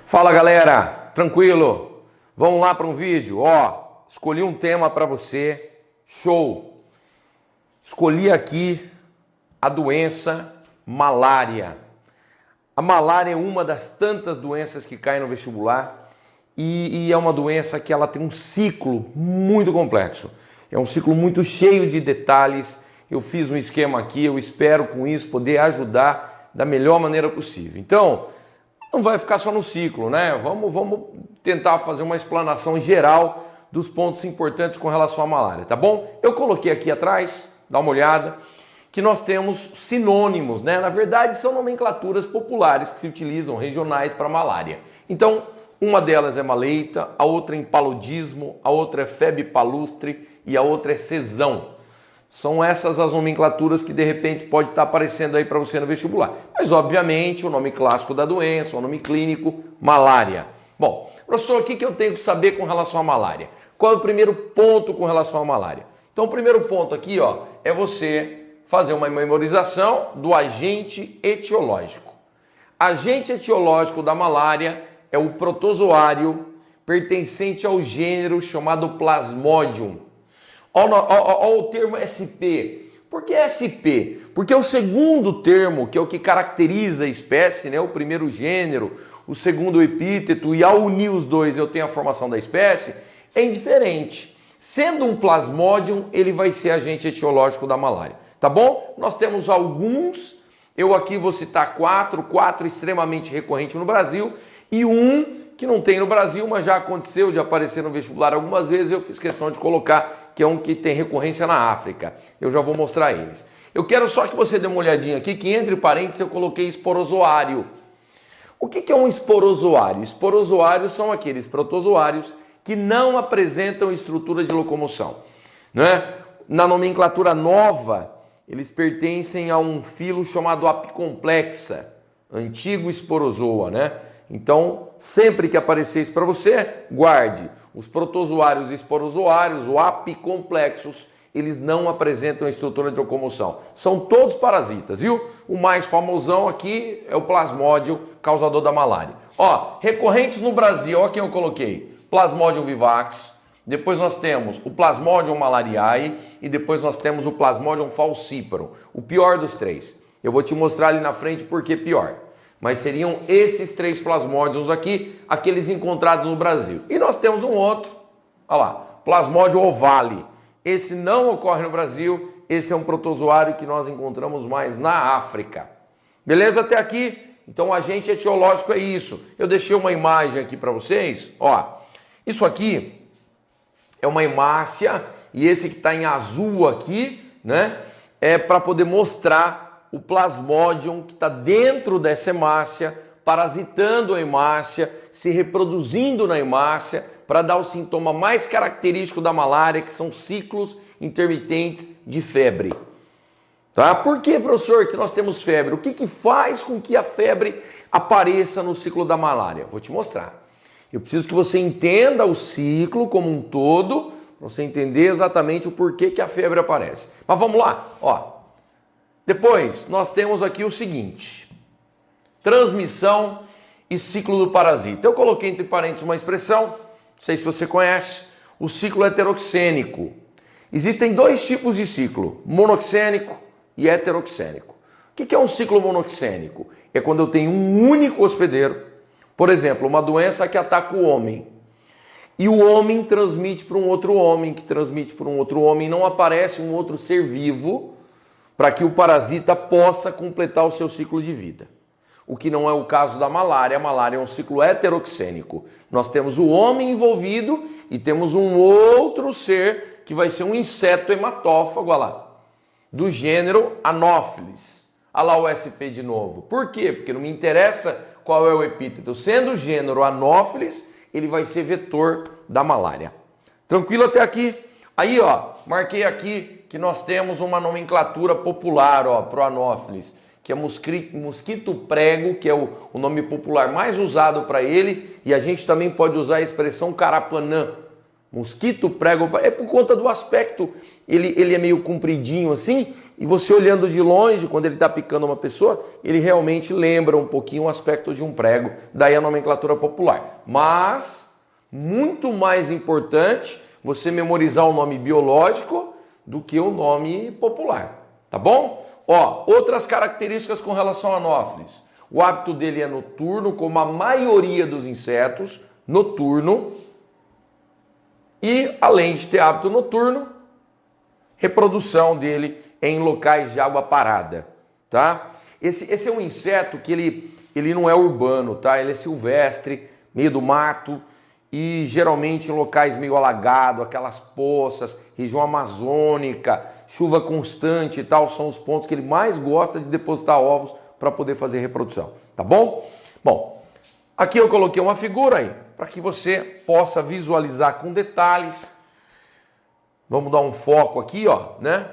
Fala galera, tranquilo? Vamos lá para um vídeo? Escolhi um tema para você, show! Escolhi aqui a doença malária. A malária é uma das tantas doenças que caem no vestibular e é uma doença que ela tem um ciclo muito complexo. É um ciclo muito cheio de detalhes. Eu fiz um esquema aqui, eu espero com isso poder ajudar da melhor maneira possível. Então, não vai ficar só no ciclo, né? Vamos tentar fazer uma explanação geral dos pontos importantes com relação à malária, tá bom? Eu coloquei aqui atrás, dá uma olhada, que nós temos sinônimos, né? Na verdade, são nomenclaturas populares que se utilizam regionais para malária. Então, uma delas é maleita, a outra é empaludismo, a outra é febre palustre e a outra é cesão. São essas as nomenclaturas que de repente pode estar aparecendo aí para você no vestibular. Mas obviamente o nome clássico da doença, o nome clínico, malária. Bom, professor, o que eu tenho que saber com relação à malária? Qual é o primeiro ponto com relação à malária? Então o primeiro ponto aqui é você fazer uma memorização do agente etiológico. Agente etiológico da malária é o protozoário pertencente ao gênero chamado Plasmodium. Olha o termo SP. Por que SP? Porque o segundo termo, que é o que caracteriza a espécie, né? O primeiro gênero, o segundo epíteto, e ao unir os dois eu tenho a formação da espécie, é indiferente. Sendo um Plasmodium, ele vai ser agente etiológico da malária. Tá bom? Nós temos alguns, eu aqui vou citar quatro extremamente recorrentes no Brasil, e um que não tem no Brasil, mas já aconteceu de aparecer no vestibular algumas vezes, eu fiz questão de colocar, que é um que tem recorrência na África. Eu já vou mostrar eles. Eu quero só que você dê uma olhadinha aqui, que entre parênteses eu coloquei esporozoário. O que é um esporozoário? Esporozoários são aqueles protozoários que não apresentam estrutura de locomoção, né? Na nomenclatura nova, eles pertencem a um filo chamado apicomplexa, antigo esporozoa, né? Então, sempre que aparecer isso para você, guarde. Os protozoários e esporozoários, o apicomplexos, eles não apresentam estrutura de locomoção. São todos parasitas, viu? O mais famosão aqui é o Plasmodium, causador da malária. Recorrentes no Brasil, olha quem eu coloquei. Plasmodium vivax, depois nós temos o Plasmodium malariae e depois nós temos o Plasmodium falciparum. O pior dos três. Eu vou te mostrar ali na frente por que pior. Mas seriam esses três plasmódios aqui, aqueles encontrados no Brasil. E nós temos um outro, olha lá, Plasmodium ovale. Esse não ocorre no Brasil, esse é um protozoário que nós encontramos mais na África. Beleza até aqui? Então o agente etiológico é isso. Eu deixei uma imagem aqui para vocês, Isso aqui é uma hemácia e esse que está em azul aqui, né, é para poder mostrar o Plasmodium que está dentro dessa hemácia, parasitando a hemácia, se reproduzindo na hemácia, para dar o sintoma mais característico da malária, que são ciclos intermitentes de febre. Tá? Por que, professor, que nós temos febre? O que faz com que a febre apareça no ciclo da malária? Vou te mostrar. Eu preciso que você entenda o ciclo como um todo, para você entender exatamente o porquê que a febre aparece. Mas vamos lá, Depois, nós temos aqui o seguinte, transmissão e ciclo do parasita. Eu coloquei entre parênteses uma expressão, não sei se você conhece, o ciclo heteroxênico. Existem dois tipos de ciclo, monoxênico e heteroxênico. O que é um ciclo monoxênico? É quando eu tenho um único hospedeiro, por exemplo, uma doença que ataca o homem, e o homem transmite para um outro homem, que transmite para um outro homem, não aparece um outro ser vivo, para que o parasita possa completar o seu ciclo de vida. O que não é o caso da malária. A malária é um ciclo heteroxênico. Nós temos o homem envolvido e temos um outro ser que vai ser um inseto hematófago, olha lá, do gênero Anopheles. Olha lá o SP de novo. Por quê? Porque não me interessa qual é o epíteto. Sendo o gênero Anopheles, ele vai ser vetor da malária. Tranquilo até aqui? Aí, marquei aqui que nós temos uma nomenclatura popular para o Anopheles, que é mosquito prego, que é o nome popular mais usado para ele, e a gente também pode usar a expressão carapanã, Mosquito prego, é por conta do aspecto, ele é meio compridinho assim, e você olhando de longe, quando ele está picando uma pessoa, ele realmente lembra um pouquinho o aspecto de um prego, daí a nomenclatura popular. Mas, muito mais importante, você memorizar o nome biológico do que o nome popular, tá bom? Ó, outras características com relação a Anopheles. O hábito dele é noturno, como a maioria dos insetos, noturno. E, além de ter hábito noturno, reprodução dele em locais de água parada, tá? Esse é um inseto que ele não é urbano, tá? Ele é silvestre, meio do mato e geralmente em locais meio alagados, aquelas poças, região amazônica, chuva constante e tal, são os pontos que ele mais gosta de depositar ovos para poder fazer reprodução, tá bom? Bom, aqui eu coloquei uma figura aí, para que você possa visualizar com detalhes. Vamos dar um foco aqui, ó, né?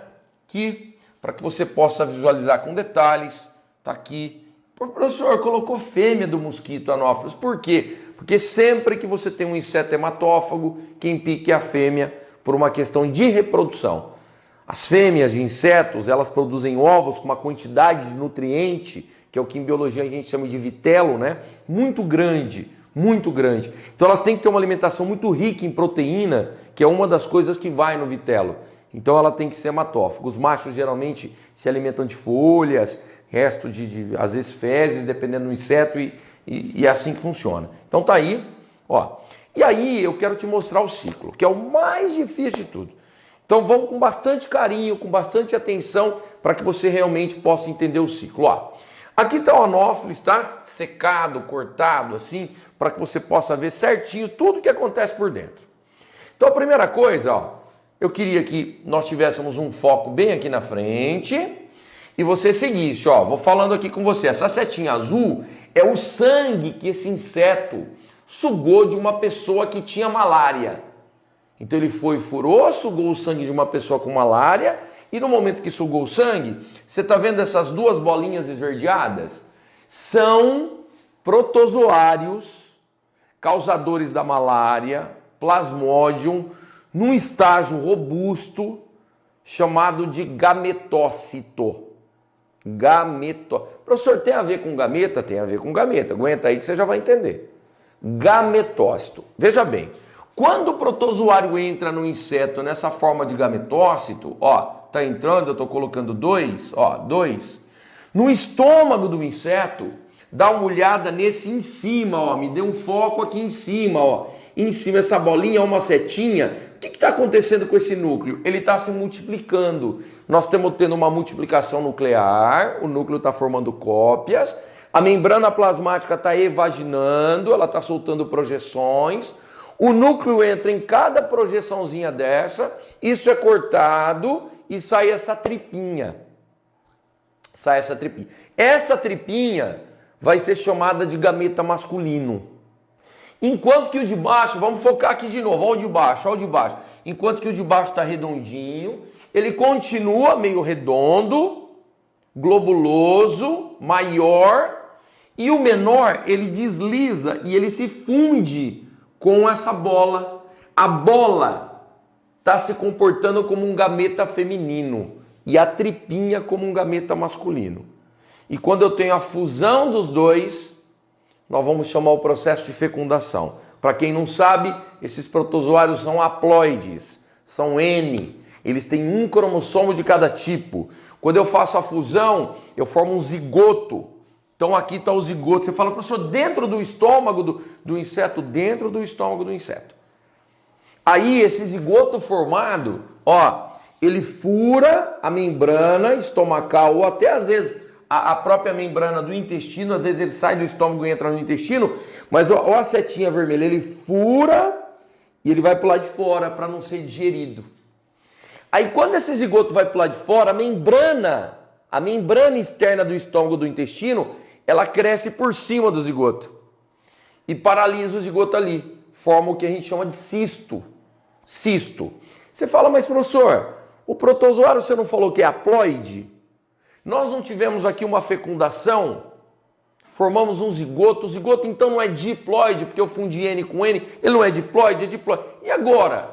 Aqui, para que você possa visualizar com detalhes. Tá aqui. O professor colocou fêmea do mosquito Anopheles. Por quê? Porque sempre que você tem um inseto hematófago, quem pica é a fêmea por uma questão de reprodução. As fêmeas de insetos, elas produzem ovos com uma quantidade de nutriente, que é o que em biologia a gente chama de vitelo, né? Muito grande. Muito grande. Então elas têm que ter uma alimentação muito rica em proteína, que é uma das coisas que vai no vitelo. Então ela tem que ser hematófaga. Os machos geralmente se alimentam de folhas, resto às vezes fezes, dependendo do inseto, e é assim que funciona. Então tá aí, ó. E aí eu quero te mostrar o ciclo, que é o mais difícil de tudo. Então vamos com bastante carinho, com bastante atenção, para que você realmente possa entender o ciclo. Ó. Aqui está o Anopheles, tá? Secado, cortado, assim, para que você possa ver certinho tudo que acontece por dentro. Então a primeira coisa, ó, eu queria que nós tivéssemos um foco bem aqui na frente e você seguisse, ó, vou falando aqui com você. Essa setinha azul é o sangue que esse inseto sugou de uma pessoa que tinha malária. Então ele foi, furou, sugou o sangue de uma pessoa com malária. E no momento que sugou o sangue, você está vendo essas duas bolinhas esverdeadas? São protozoários causadores da malária, Plasmodium, num estágio robusto chamado de gametócito. Professor, tem a ver com gameta? Tem a ver com gameta. Aguenta aí que você já vai entender. Gametócito. Veja bem, quando o protozoário entra no inseto nessa forma de gametócito, ó, tá entrando, eu estou colocando 2, ó, 2. No estômago do inseto, dá uma olhada nesse em cima, ó, me dê um foco aqui em cima, ó. Em cima essa bolinha é uma setinha. O que está acontecendo com esse núcleo? Ele está se multiplicando. Nós estamos tendo uma multiplicação nuclear, o núcleo está formando cópias, a membrana plasmática está evaginando, ela está soltando projeções, o núcleo entra em cada projeçãozinha dessa, isso é cortado e sai essa tripinha. Sai essa tripinha. Essa tripinha vai ser chamada de gameta masculino. Enquanto que o de baixo, vamos focar aqui de novo, olha o de baixo, olha o de baixo. Enquanto que o de baixo está redondinho, ele continua meio redondo, globuloso, maior, e o menor, ele desliza e ele se funde com essa bola. A bola está se comportando como um gameta feminino e a tripinha como um gameta masculino. E quando eu tenho a fusão dos dois, nós vamos chamar o processo de fecundação. Para quem não sabe, esses protozoários são haploides, são N. Eles têm um cromossomo de cada tipo. Quando eu faço a fusão, eu formo um zigoto. Então aqui está o zigoto. Você fala, professor, dentro do estômago do inseto? Dentro do estômago do inseto. Aí esse zigoto formado, ó, ele fura a membrana estomacal, ou até às vezes a própria membrana do intestino, às vezes ele sai do estômago e entra no intestino, mas ó a setinha vermelha, ele fura e ele vai para o lado de fora para não ser digerido. Aí quando esse zigoto vai para o lado de fora, a membrana externa do estômago do intestino, ela cresce por cima do zigoto e paralisa o zigoto ali, forma o que a gente chama de cisto. Cisto. Você fala, mas professor, o protozoário você não falou que é haploide? Nós não tivemos aqui uma fecundação formamos um zigoto. O zigoto então não é diploide, porque eu fundi N com N, ele não é diploide, é diploide. E agora?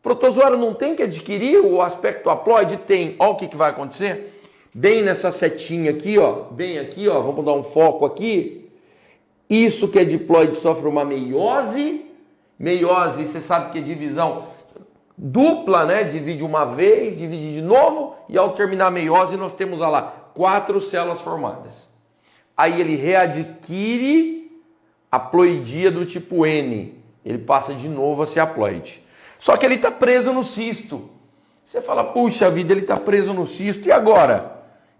O protozoário não tem que adquirir o aspecto haploide? Tem. Olha o que vai acontecer. Bem nessa setinha aqui, ó, bem aqui, ó, vamos dar um foco aqui. Isso que é diploide sofre uma meiose. Meiose, você sabe que é divisão dupla, né? Divide uma vez, divide de novo, e ao terminar a meiose nós temos, olha lá, 4 células formadas. Aí ele readquire a haploidia do tipo N. Ele passa de novo a ser haploide. Só que ele está preso no cisto. Você fala, puxa vida, ele está preso no cisto, e agora?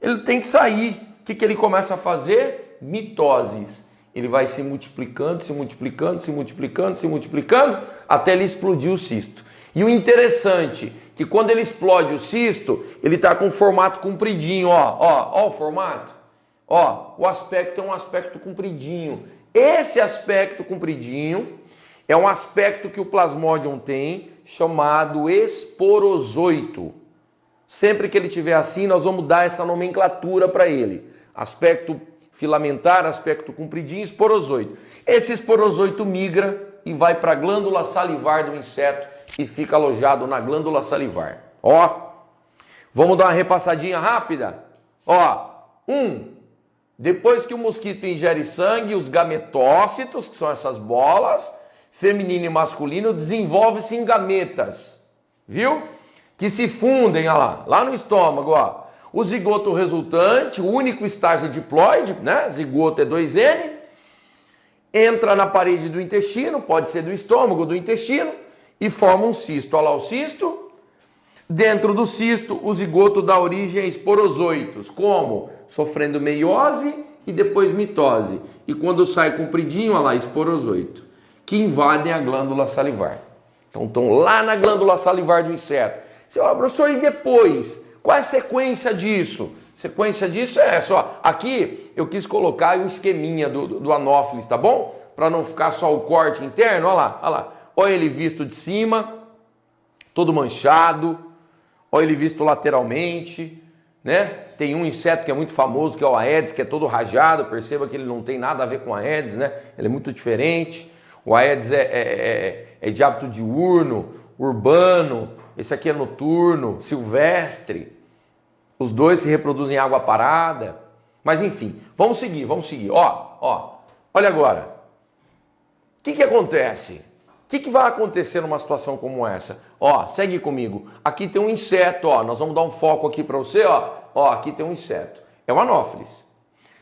Ele tem que sair. O que ele começa a fazer? Mitoses. Ele vai se multiplicando, se multiplicando, se multiplicando, se multiplicando, até ele explodir o cisto. E o interessante, que quando ele explode o cisto, ele está com um formato compridinho, ó o formato. Ó, o aspecto é um aspecto compridinho. Esse aspecto compridinho é um aspecto que o Plasmodium tem, chamado esporozoito. Sempre que ele tiver assim, nós vamos dar essa nomenclatura para ele. Aspecto filamentar, aspecto compridinho, esporozoito. Esse esporozoito migra e vai para a glândula salivar do inseto e fica alojado na glândula salivar. Ó, vamos dar uma repassadinha rápida? Ó, depois que o mosquito ingere sangue, os gametócitos, que são essas bolas, feminino e masculino, desenvolve-se em gametas, viu? Que se fundem, olha lá no estômago, ó. O zigoto resultante, o único estágio diploide, né? Zigoto é 2N, entra na parede do intestino, pode ser do estômago, do intestino, e forma um cisto. Olha lá o cisto. Dentro do cisto, o zigoto dá origem a esporozoitos, como? Sofrendo meiose e depois mitose. E quando sai compridinho, olha lá, esporozoito, que invadem a glândula salivar. Então estão lá na glândula salivar do inseto. Você fala, professor, e depois? Qual é a sequência disso? Sequência disso é só. Aqui eu quis colocar um esqueminha do Anopheles, tá bom? Para não ficar só o corte interno. Olha lá, olha lá. Olha ele visto de cima, todo manchado. Olha ele visto lateralmente, né? Tem um inseto que é muito famoso, que é o Aedes, que é todo rajado. Perceba que ele não tem nada a ver com o Aedes, né? Ele é muito diferente. O Aedes é de hábito diurno, urbano. Esse aqui é noturno, silvestre. Os dois se reproduzem em água parada. Mas enfim, vamos seguir. Olha agora. O que acontece? O que vai acontecer numa situação como essa? Ó, segue comigo. Aqui tem um inseto, ó. Nós vamos dar um foco aqui para você, ó. Ó, aqui tem um inseto. É o Anopheles.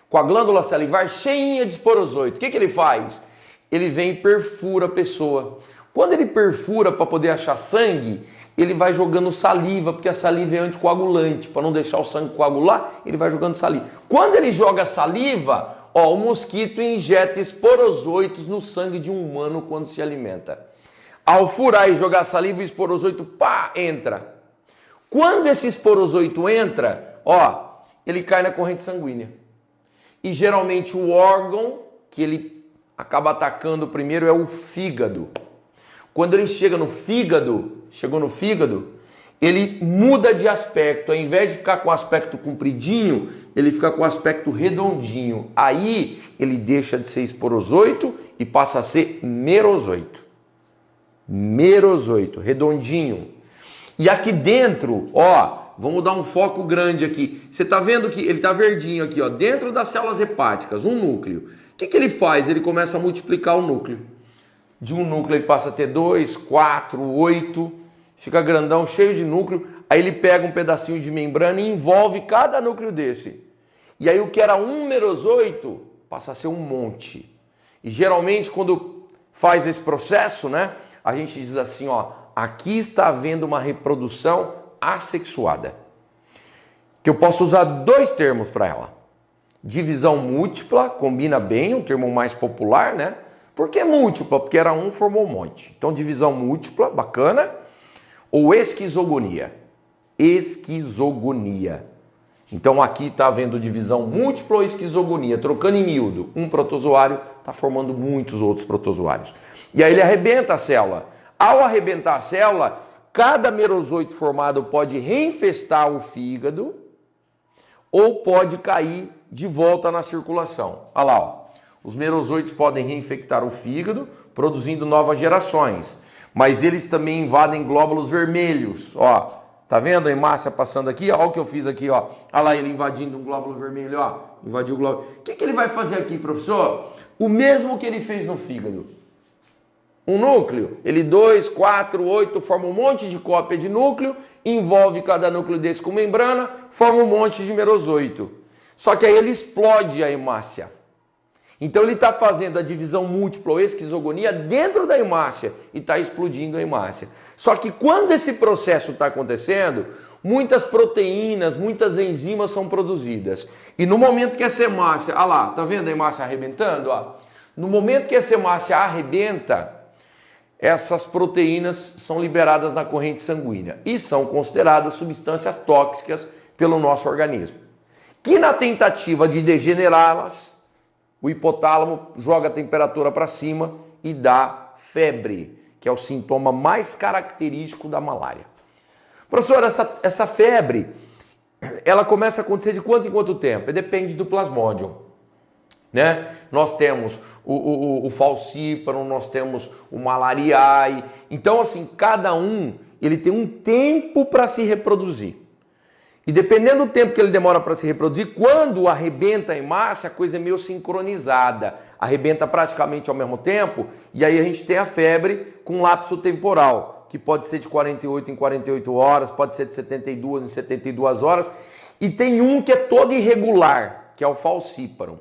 Com a glândula salivar cheinha de esporozoito. O que ele faz? Ele vem e perfura a pessoa. Quando ele perfura para poder achar sangue, ele vai jogando saliva, porque a saliva é anticoagulante. Para não deixar o sangue coagular, ele vai jogando saliva. Quando ele joga saliva, ó, o mosquito injeta esporozoitos no sangue de um humano quando se alimenta. Ao furar e jogar saliva, o esporozoito, pá, entra. Quando esse esporozoito entra, ó, ele cai na corrente sanguínea. E geralmente o órgão que ele acaba atacando primeiro é o fígado. Quando ele chegou no fígado, ele muda de aspecto. Ao invés de ficar com o aspecto compridinho, ele fica com o aspecto redondinho. Aí ele deixa de ser esporozoito e passa a ser merozoito. Merozoito, redondinho. E aqui dentro, ó, vamos dar um foco grande aqui. Você tá vendo que ele tá verdinho aqui, ó, dentro das células hepáticas, um núcleo. O que ele faz? Ele começa a multiplicar o núcleo. De um núcleo ele passa a ter 2, 4, 8, fica grandão, cheio de núcleo. Aí ele pega um pedacinho de membrana e envolve cada núcleo desse. E aí o que era um merozoito passa a ser um monte. E geralmente quando faz esse processo, né, a gente diz assim, ó, aqui está havendo uma reprodução assexuada. Que eu posso usar 2 termos para ela. Divisão múltipla, combina bem, um termo mais popular, né? Por que múltipla? Porque era um, formou um monte. Então, divisão múltipla, bacana. Ou esquizogonia. Esquizogonia. Então, aqui está havendo divisão múltipla ou esquizogonia. Trocando em miúdo, um protozoário está formando muitos outros protozoários. E aí ele arrebenta a célula. Ao arrebentar a célula, cada merozoito formado pode reinfestar o fígado ou pode cair de volta na circulação. Olha lá, ó. Os merozoitos podem reinfectar o fígado, produzindo novas gerações, mas eles também invadem glóbulos vermelhos. Ó, tá vendo a hemácia passando aqui? Olha o que eu fiz aqui, ó. Olha lá ele invadindo um glóbulo vermelho, ó. Invadiu o glóbulo. O que ele vai fazer aqui, professor? O mesmo que ele fez no fígado. Um núcleo, ele 2, 4, 8, forma um monte de cópia de núcleo, envolve cada núcleo desse com membrana, forma um monte de merozoito. Só que aí ele explode a hemácia. Então ele está fazendo a divisão múltipla ou esquizogonia dentro da hemácia e está explodindo a hemácia. Só que quando esse processo está acontecendo, muitas proteínas, muitas enzimas são produzidas. E no momento que essa hemácia, olha lá, tá vendo a hemácia arrebentando? Ó? No momento que essa hemácia arrebenta, essas proteínas são liberadas na corrente sanguínea e são consideradas substâncias tóxicas pelo nosso organismo. Que na tentativa de degenerá-las, o hipotálamo joga a temperatura para cima e dá febre, que é o sintoma mais característico da malária. Professor, essa febre, ela começa a acontecer de quanto em quanto tempo? Depende do plasmódium, né? Nós temos o falciparum, nós temos o malariae. Então, assim, cada um ele tem um tempo para se reproduzir. E dependendo do tempo que ele demora para se reproduzir, quando arrebenta a hemácia, a coisa é meio sincronizada. Arrebenta praticamente ao mesmo tempo, e aí a gente tem a febre com lapso temporal, que pode ser de 48 em 48 horas, pode ser de 72 em 72 horas. E tem um que é todo irregular, que é o falciparum.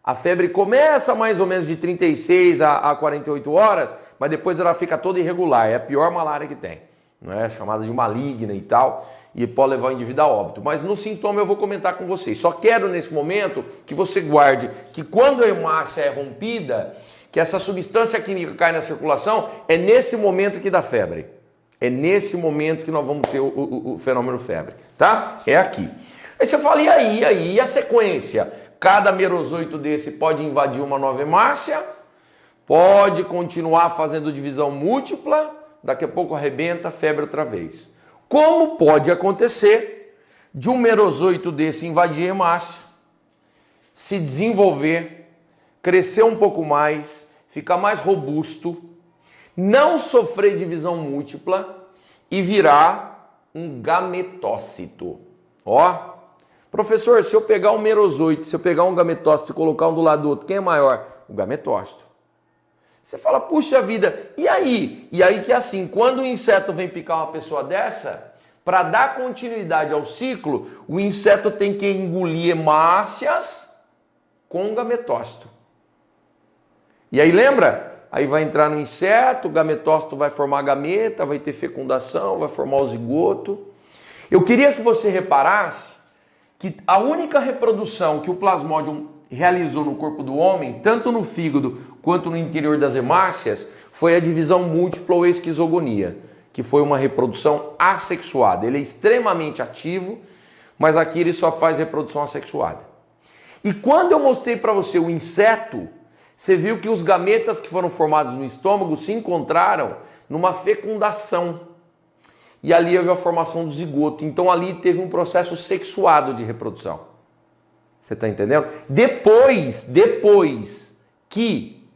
A febre começa mais ou menos de 36 a 48 horas, mas depois ela fica toda irregular. É a pior malária que tem, não é? Chamada de maligna e tal, e pode levar o indivíduo a óbito. Mas no sintoma eu vou comentar com vocês. Só quero nesse momento que você guarde que quando a hemácia é rompida, que essa substância química cai na circulação, é nesse momento que dá febre. É nesse momento que nós vamos ter o fenômeno febre, tá? É aqui. Aí você fala, e aí? E a sequência? Cada merozoito desse pode invadir uma nova hemácia, pode continuar fazendo divisão múltipla, daqui a pouco arrebenta, febre outra vez. Como pode acontecer de um merozoito desse invadir a hemácia, se desenvolver, crescer um pouco mais, ficar mais robusto, não sofrer divisão múltipla e virar um gametócito? Ó, professor, se eu pegar um merozoito, se eu pegar um gametócito e colocar um do lado do outro, quem é maior? O gametócito. Você fala, puxa vida, e aí? E aí que é assim, quando o inseto vem picar uma pessoa dessa, para dar continuidade ao ciclo, o inseto tem que engolir hemácias com o gametócito. E aí lembra? Aí vai entrar no inseto, o gametócito vai formar a gameta, vai ter fecundação, vai formar o zigoto. Eu queria que você reparasse que a única reprodução que o plasmódium realizou no corpo do homem, tanto no fígado quanto no interior das hemácias, foi a divisão múltipla ou esquizogonia, que foi uma reprodução assexuada. Ele é extremamente ativo, mas aqui ele só faz reprodução assexuada. E quando eu mostrei para você o inseto, você viu que os gametas que foram formados no estômago se encontraram numa fecundação. E ali houve a formação do zigoto. Então ali teve um processo sexuado de reprodução. Você está entendendo? Depois que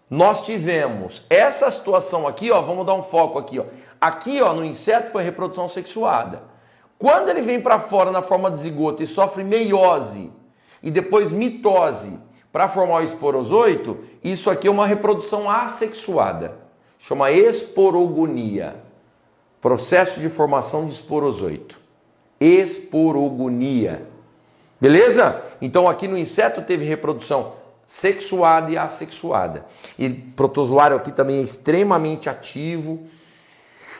nós tivemos essa situação aqui, ó, vamos dar um foco aqui, ó. Aqui, ó, no inseto foi reprodução sexuada. Quando ele vem para fora na forma de zigoto e sofre meiose e depois mitose para formar o esporozoito, isso aqui é uma reprodução assexuada. Chama esporogonia. Processo de formação de esporozoito. Esporogonia. Beleza? Então aqui no inseto teve reprodução sexuada e assexuada. E o protozoário aqui também é extremamente ativo.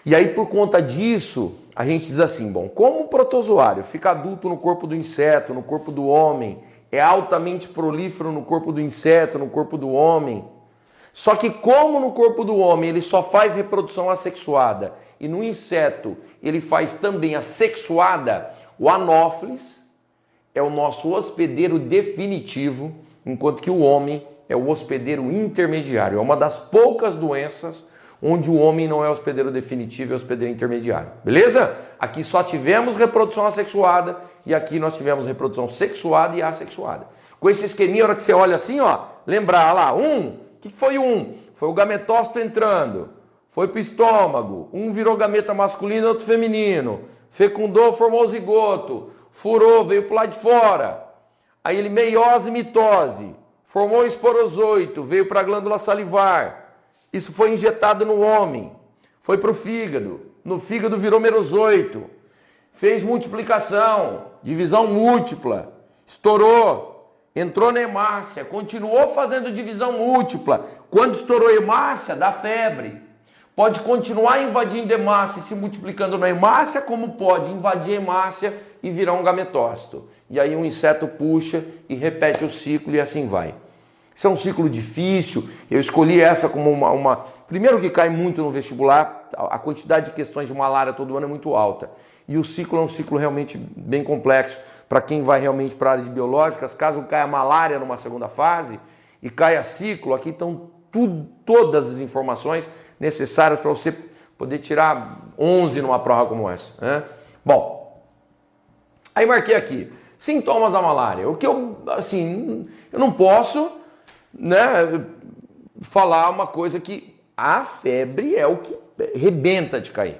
E aí por conta disso, a gente diz assim, bom, como o protozoário fica adulto no corpo do inseto, no corpo do homem, é altamente prolífero no corpo do inseto, no corpo do homem, só que como no corpo do homem ele só faz reprodução assexuada e no inseto ele faz também a sexuada, o anófeles é o nosso hospedeiro definitivo, enquanto que o homem é o hospedeiro intermediário. É uma das poucas doenças onde o homem não é hospedeiro definitivo, é hospedeiro intermediário. Beleza? Aqui só tivemos reprodução assexuada e aqui nós tivemos reprodução sexuada e assexuada. Com esse esqueminha, a hora que você olha assim, ó, lembrar lá, o que foi um? Foi o gametócito entrando, foi para o estômago, um virou gameta masculino, outro feminino, fecundou, formou o zigoto, furou, veio para o lado de fora. Aí ele meiose e mitose, formou o esporozoito, veio para a glândula salivar. Isso foi injetado no homem, foi para o fígado. No fígado virou merozoito, fez multiplicação, divisão múltipla, estourou, entrou na hemácia, continuou fazendo divisão múltipla. Quando estourou a hemácia, dá febre. Pode continuar invadindo a hemácia e se multiplicando na hemácia, como pode invadir a hemácia e virar um gametócito. E aí um inseto puxa e repete o ciclo e assim vai. Isso é um ciclo difícil, eu escolhi essa como uma... Primeiro que cai muito no vestibular, a quantidade de questões de malária todo ano é muito alta. E o ciclo é um ciclo realmente bem complexo para quem vai realmente para a área de biológicas. Caso caia malária numa segunda fase e caia ciclo, aqui estão todas as informações necessárias para você poder tirar 11 numa prova como essa, né? Bom, aí marquei aqui, sintomas da malária. O que eu não posso, né, falar uma coisa que a febre é o que rebenta de cair.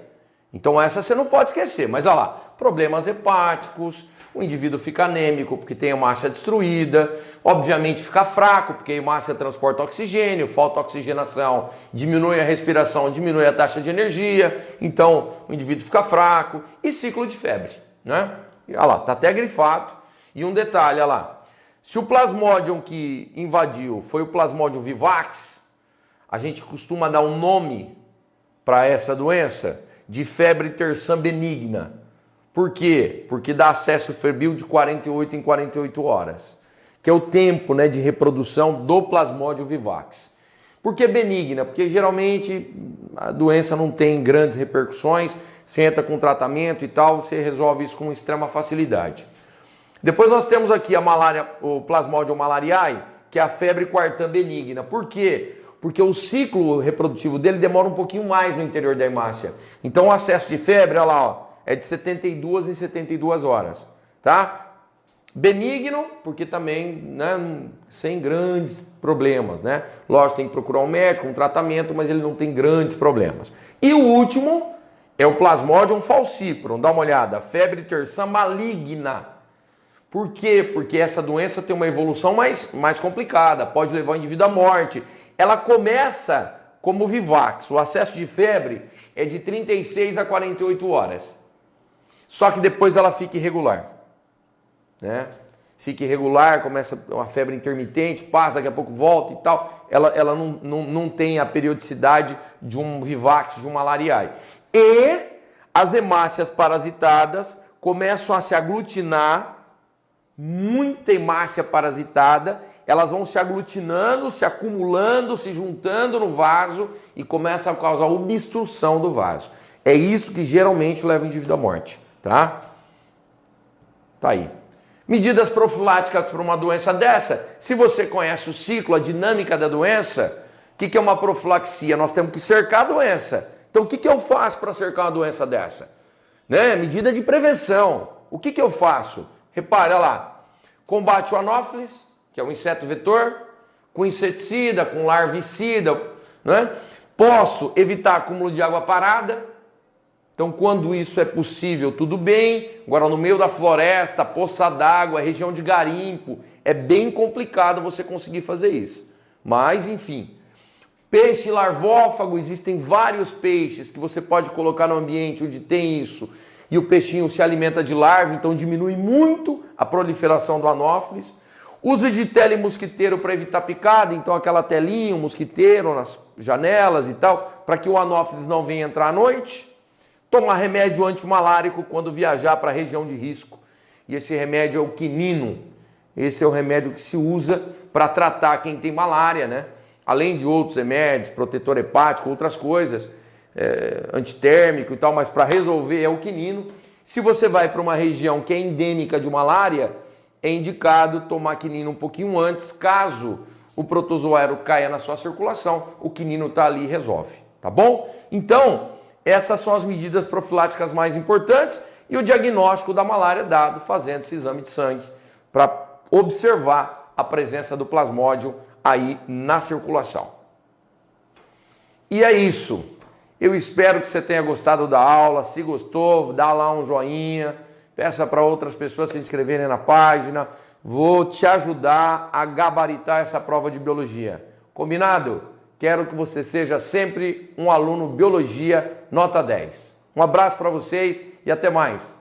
Então essa você não pode esquecer, mas olha lá, problemas hepáticos, o indivíduo fica anêmico porque tem a hemácia destruída, obviamente fica fraco porque a hemácia transporta oxigênio, falta oxigenação, diminui a respiração, diminui a taxa de energia, então o indivíduo fica fraco e ciclo de febre, né? E olha lá, tá até grifado. E um detalhe, olha lá, se o plasmodium que invadiu foi o plasmodium vivax, a gente costuma dar um nome para essa doença de febre terçã benigna. Por quê? Porque dá acesso febril de 48 em 48 horas, que é o tempo, né, de reprodução do plasmodium vivax. Por que benigna? Porque geralmente a doença não tem grandes repercussões, você entra com tratamento e tal, você resolve isso com extrema facilidade. Depois nós temos aqui a malária, o Plasmodium malariae, que é a febre quartã benigna. Por quê? Porque o ciclo reprodutivo dele demora um pouquinho mais no interior da hemácia. Então o acesso de febre, olha lá, ó, é de 72 em 72 horas, tá? Benigno, porque também, né, sem grandes problemas, né? Lógico, tem que procurar um médico, um tratamento, mas ele não tem grandes problemas. E o último é o Plasmodium falciparum. Dá uma olhada, febre terçã maligna. Por quê? Porque essa doença tem uma evolução mais complicada, pode levar o indivíduo à morte. Ela começa como vivax, o acesso de febre é de 36 a 48 horas. Só que depois ela fica irregular, né? Fica irregular, começa uma febre intermitente, passa, daqui a pouco volta e tal. Ela não tem a periodicidade de um vivax, de um malariae. E as hemácias parasitadas começam a se aglutinar, muita hemácia parasitada, elas vão se aglutinando, se acumulando, se juntando no vaso e começa a causar obstrução do vaso. É isso que geralmente leva o indivíduo à morte, tá? Tá aí. Medidas profiláticas para uma doença dessa. Se você conhece o ciclo, a dinâmica da doença, o que é uma profilaxia? Nós temos que cercar a doença. Então o que eu faço para cercar uma doença dessa? Né? Medida de prevenção. O que eu faço? Repara lá, combate o anófeles, que é um inseto vetor, com inseticida, com larvicida, né? Posso evitar acúmulo de água parada, então quando isso é possível, tudo bem. Agora no meio da floresta, poça d'água, região de garimpo, é bem complicado você conseguir fazer isso. Mas enfim, peixe larvófago, existem vários peixes que você pode colocar no ambiente onde tem isso, e o peixinho se alimenta de larva, então diminui muito a proliferação do anófeles. Uso de tela e mosquiteiro para evitar picada, então aquela telinha, um mosquiteiro nas janelas e tal, para que o anófeles não venha entrar à noite. Tomar remédio antimalárico quando viajar para a região de risco. E esse remédio é o quinino. Esse é o remédio que se usa para tratar quem tem malária, né? Além de outros remédios, protetor hepático, outras coisas, antitérmico e tal, mas para resolver é o quinino. Se você vai para uma região que é endêmica de malária, é indicado tomar quinino um pouquinho antes, caso o protozoário caia na sua circulação, o quinino está ali e resolve, tá bom? Então, essas são as medidas profiláticas mais importantes e o diagnóstico da malária dado fazendo esse exame de sangue para observar a presença do plasmódio aí na circulação. E é isso. Eu espero que você tenha gostado da aula. Se gostou, dá lá um joinha, peça para outras pessoas se inscreverem na página. Vou te ajudar a gabaritar essa prova de biologia. Combinado? Quero que você seja sempre um aluno biologia nota 10. Um abraço para vocês e até mais.